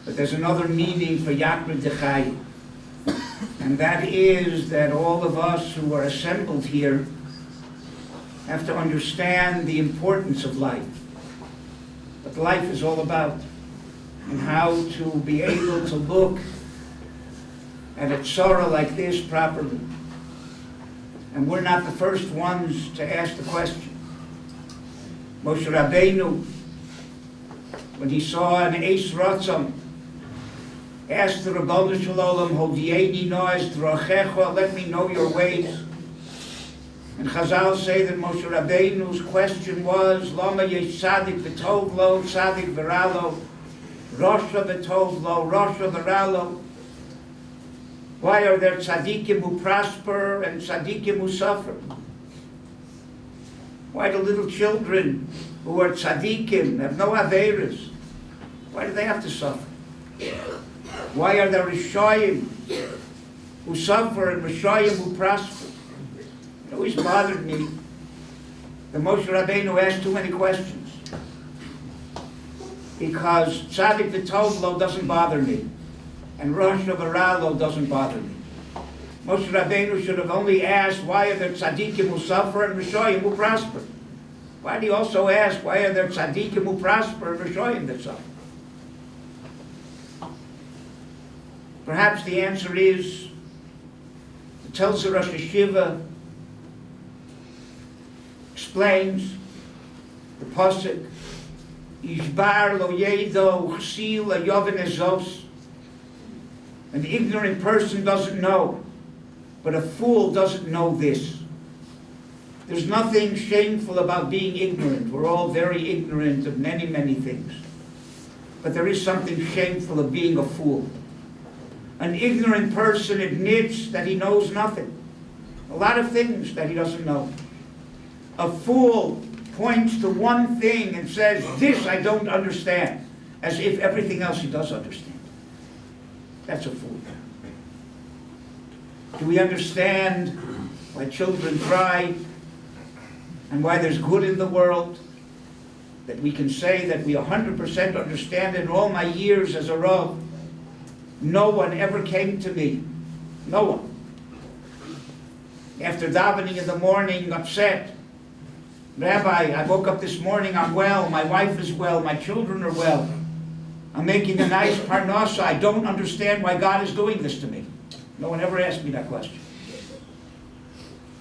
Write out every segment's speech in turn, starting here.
But there's another meaning for Yakra Dechai. And that is that all of us who are assembled here have to understand the importance of life. What life is all about. And how to be able to look at a tzara like this properly. And we're not the first ones to ask the question. Moshe Rabbeinu, when he saw an Eis Ratzon, asked the Ribono Shel Olam, Hodieni noes drochecha, let me know your ways. And Chazal say that Moshe Rabbeinu's question was, Lama yesh tzadik v'tov lo, tzadik v'ra lo, Rosha v'tov lo, Rosha v'ra lo. Why are there tzaddikim who prosper and tzaddikim who suffer? Why do little children who are tzaddikim, have no averas, why do they have to suffer? Why are there Rishayim who suffer and Rishayim who prosper? It always bothered me that Moshe Rabbeinu asked too many questions. Because Tzadik V'Tov Lo doesn't bother me, and Rosh V'Ra Lo doesn't bother me. Moshe Rabbeinu should have only asked, why are there tzaddikim who suffer and Rishayim who prosper? Why did he also ask, why are there tzaddikim who prosper and Rishayim that suffer? Perhaps the answer is, it tells the Rosh Hashiva, explains the pasuk, Yishbar lo yedo chsil yoven ezos. An ignorant person doesn't know, but a fool doesn't know this. There's nothing shameful about being ignorant. We're all very ignorant of many, many things. But there is something shameful of being a fool. An ignorant person admits that he knows nothing. A lot of things that he doesn't know. A fool points to one thing and says, this I don't understand, as if everything else he does understand. That's a fool. Do we understand why children cry and why there's good in the world? That we can say that we 100% understand it. In all my years as a Rav, no one ever came to me. No one. After davening in the morning, upset. Rabbi, I woke up this morning, I'm well, my wife is well, my children are well. I'm making a nice parnasa. I don't understand why God is doing this to me. No one ever asked me that question.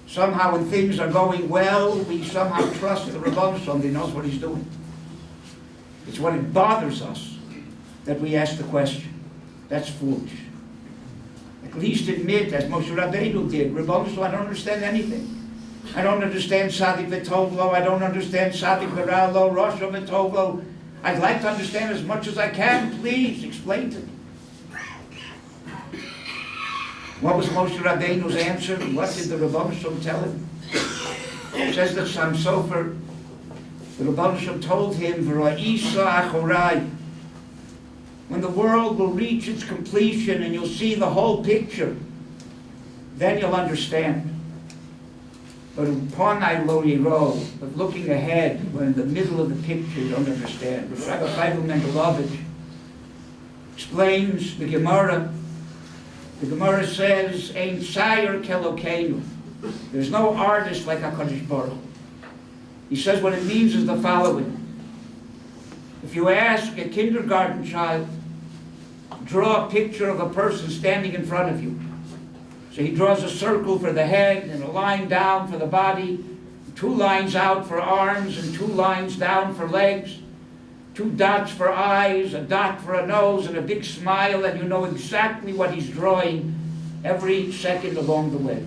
Somehow when things are going well, we somehow trust the Ribono Shel Olam, he knows what he's doing. It's when it bothers us that we ask the question. That's foolish. At least admit, as Moshe Rabbeinu did, Ribono Shel Olam, I don't understand anything. I don't understand Tzadik V'Tov Lo, I don't understand Tzadik V'Ra Lo, Rosh V'Tov Lo. I'd like to understand as much as I can. Please explain to me. What was Moshe Rabbeinu's answer? What did the Ribono Shel Olam tell him? It says that Sam Sofer, the Ribono Shel Olam told him, V'ra'isa achorai, when the world will reach its completion and you'll see the whole picture, then you'll understand. But uponai lo yiro, but looking ahead, when in the middle of the picture you don't understand. Rabbi Chaim Mendelovich explains the Gemara. The Gemara says, Ein tzayer kelokeinu. There's no artist like HaKadosh Baruch Hu. He says what it means is the following. If you ask a kindergarten child, draw a picture of a person standing in front of you. So he draws a circle for the head and a line down for the body, 2 lines out for arms and 2 lines down for legs, 2 dots for eyes, a dot for a nose, and a big smile, and you know exactly what he's drawing every second along the way.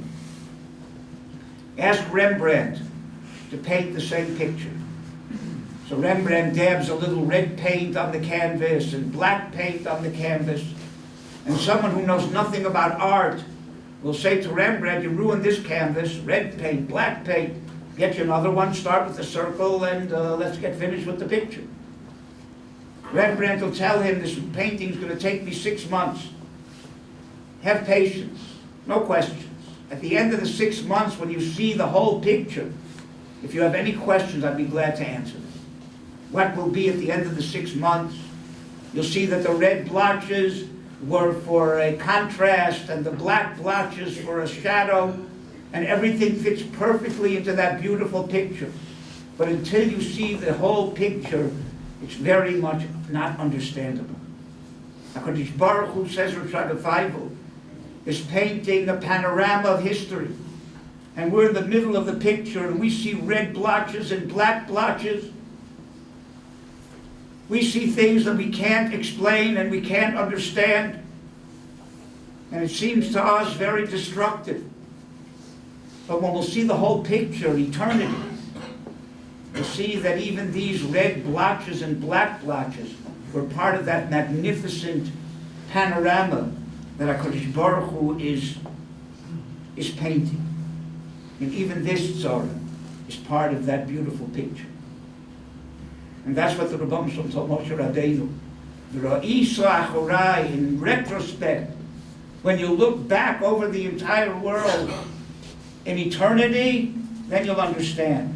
Ask Rembrandt to paint the same picture. So Rembrandt dabs a little red paint on the canvas and black paint on the canvas, and someone who knows nothing about art will say to Rembrandt, you ruined this canvas, red paint, black paint, get you another one, start with the circle, and let's get finished with the picture. Rembrandt will tell him, this painting's going to take me 6 months. Have patience, no questions. At the end of the 6 months, when you see the whole picture, if you have any questions, I'd be glad to answer them. What will be at the end of the 6 months? You'll see that the red blotches were for a contrast and the black blotches for a shadow, and everything fits perfectly into that beautiful picture. But until you see the whole picture, it's very much not understandable. HaKadosh Baruch Hu, says Rosh Hashanah, is painting a panorama of history. And we're in the middle of the picture, and we see red blotches and black blotches. We see things that we can't explain and we can't understand. And it seems to us very destructive. But when we'll see the whole picture, eternity, we'll see that even these red blotches and black blotches were part of that magnificent panorama that HaKadosh Baruch Hu is painting. And even this tzara is part of that beautiful picture. And that's what the Rebbe Shalom told Moshe Rabbeinu. The Ra'isa Achorai, in retrospect, when you look back over the entire world in eternity, then you'll understand.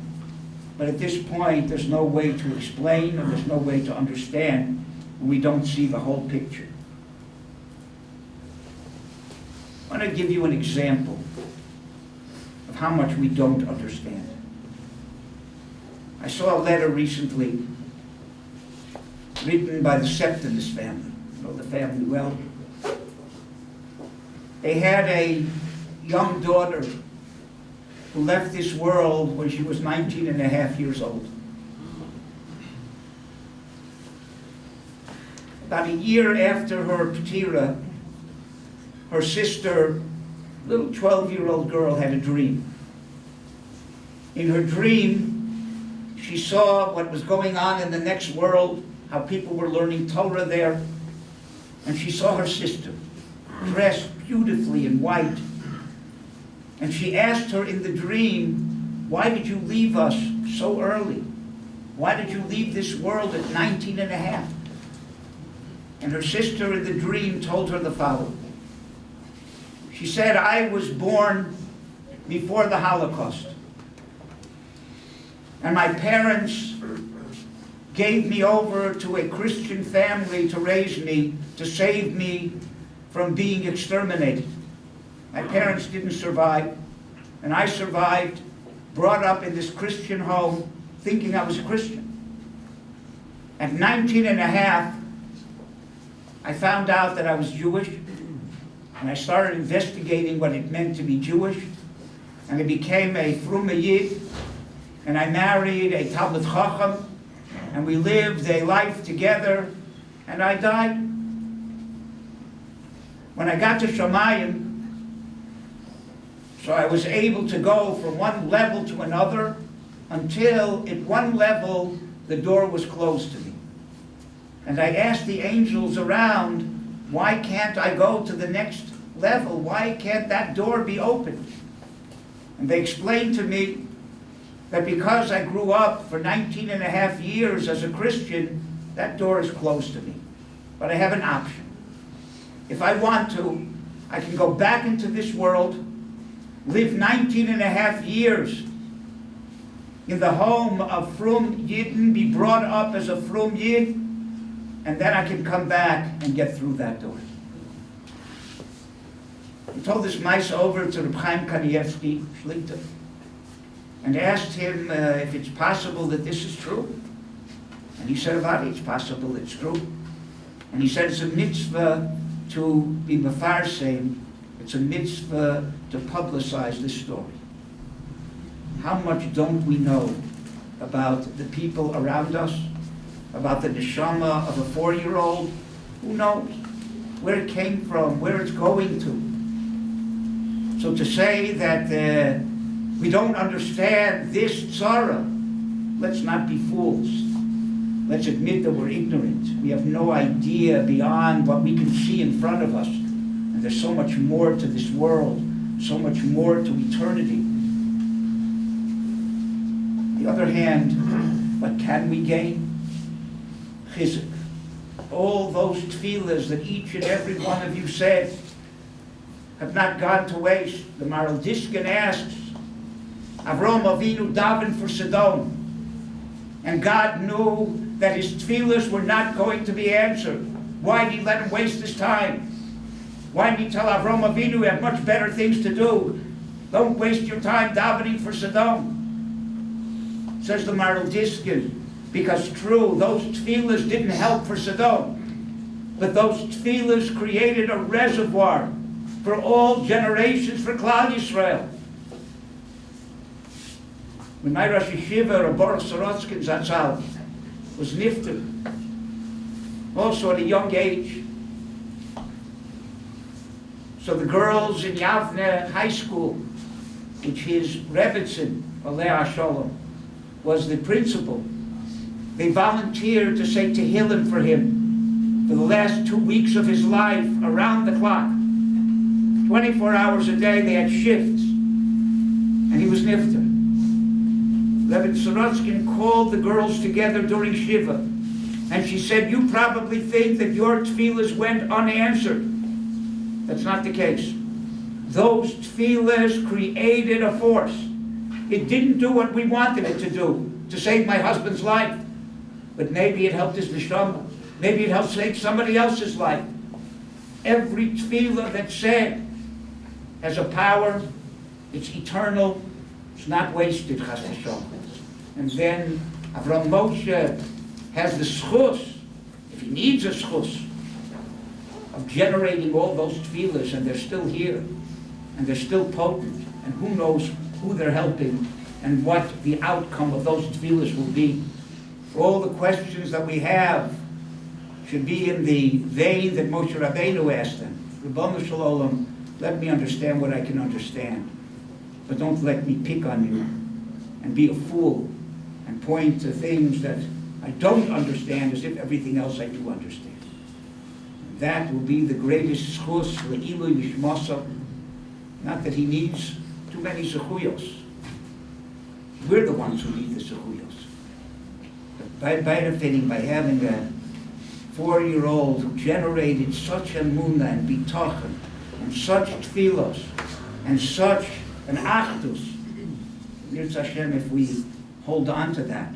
But at this point, there's no way to explain and there's no way to understand when we don't see the whole picture. I want to give you an example of how much we don't understand. I saw a letter recently written by the Septimus family. You know the family well. They had a young daughter who left this world when she was 19 and a half years old. About a year after her p'tira, her sister, little 12-year-old girl, had a dream. In her dream, she saw what was going on in the next world, how people were learning Torah there, and she saw her sister dressed beautifully in white. And she asked her in the dream, why did you leave us so early? Why did you leave this world at 19 and a half? And her sister in the dream told her the following. She said, I was born before the Holocaust. And my parents gave me over to a Christian family to raise me, to save me from being exterminated. My parents didn't survive, and I survived, brought up in this Christian home, thinking I was a Christian. At 19 and a half, I found out that I was Jewish, and I started investigating what it meant to be Jewish, and I became a Frume Yid, and I married a Talmid Chacham, and we lived a life together, and I died. When I got to Shamayim, so I was able to go from one level to another until at one level the door was closed to me. And I asked the angels around, why can't I go to the next level? Why can't that door be opened? And they explained to me that because I grew up for 19 and a half years as a Christian, that door is closed to me. But I have an option. If I want to, I can go back into this world, live 19 and a half years in the home of Frum Yidden, be brought up as a Frum Yid, and then I can come back and get through that door. He told this mice over to Reb Chaim Kanievsky, Shlita, and asked him if it's possible that this is true. And he said, Avadi, it's possible, it's true. And he said, it's a mitzvah to be mefarseim, it's a mitzvah to publicize this story. How much don't we know about the people around us, about the neshama of a 4-year-old? Who knows where it came from, where it's going to? So to say that we don't understand this tzara, let's not be fools. Let's admit that we're ignorant. We have no idea beyond what we can see in front of us. And there's so much more to this world, so much more to eternity. On the other hand, what can we gain? Chizuk. All those tefillahs that each and every one of you said have not gone to waste. The Maral Diskin asks, Avraham Avinu davened for Sodom, and God knew that his tefillahs were not going to be answered. Why did he let him waste his time? Why did he tell Avraham Avinu, you have much better things to do? Don't waste your time davening for Sodom. Says the Maral Diskin, because true, those tefillahs didn't help for Sodom, but those tefillahs created a reservoir for all generations for Klal Yisrael. When my Rosh Yeshiva, Rabbi Sorotskin Zatzal, was nifter, also at a young age. So the girls in Yavne High School, which his Rebbitzin, Alei Shalom, was the principal, they volunteered to say Tehillim for him for the last 2 weeks of his life, around the clock. 24 hours a day, they had shifts. And he was nifter. Rebbe Sorotskin called the girls together during Shiva. And she said, you probably think that your tefillahs went unanswered. That's not the case. Those tefillahs created a force. It didn't do what we wanted it to do, to save my husband's life. But maybe it helped his neshama. Maybe it helped save somebody else's life. Every tefillah that's said has a power. It's eternal. It's not wasted, chas v'shalom. And then Avraham Moshe has the schus, if he needs a schus, of generating all those tefillahs, and they're still here, and they're still potent, and who knows who they're helping, and what the outcome of those tefillahs will be. For all the questions that we have should be in the vein that Moshe Rabbeinu asked them. Ribono shel olam, let me understand what I can understand, but don't let me pick on you and be a fool and point to things that I don't understand as if everything else I do understand. And that will be the greatest schus le'ilu yishmasa. Not that he needs too many zechuyos. We're the ones who need the zechuyos. But by benefiting by having a 4-year-old who generated such a emunah and bitachon and such tefillos and such an achdus, Yirtz Hashem, if we hold on to that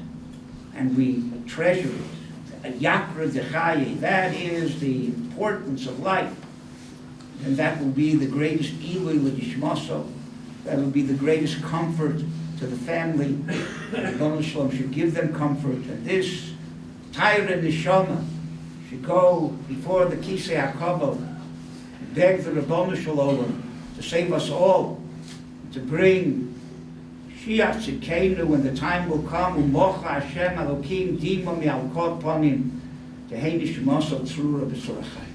and we treasure it, a yakra dechaye, that is the importance of life, then that will be the greatest ilui l'dishmaso, that will be the greatest comfort to the family. Ribono shel olam should give them comfort, and this Torah neshama should go before the Kisei HaKavod and beg the Ribono shel olam to save us all, to bring Shiach Tzidkeinu when the time will come, Umocha Hashem Elokim Dima Mi'al Kol Panim, Tehei Nishmaso Tzrura B'Sorachai.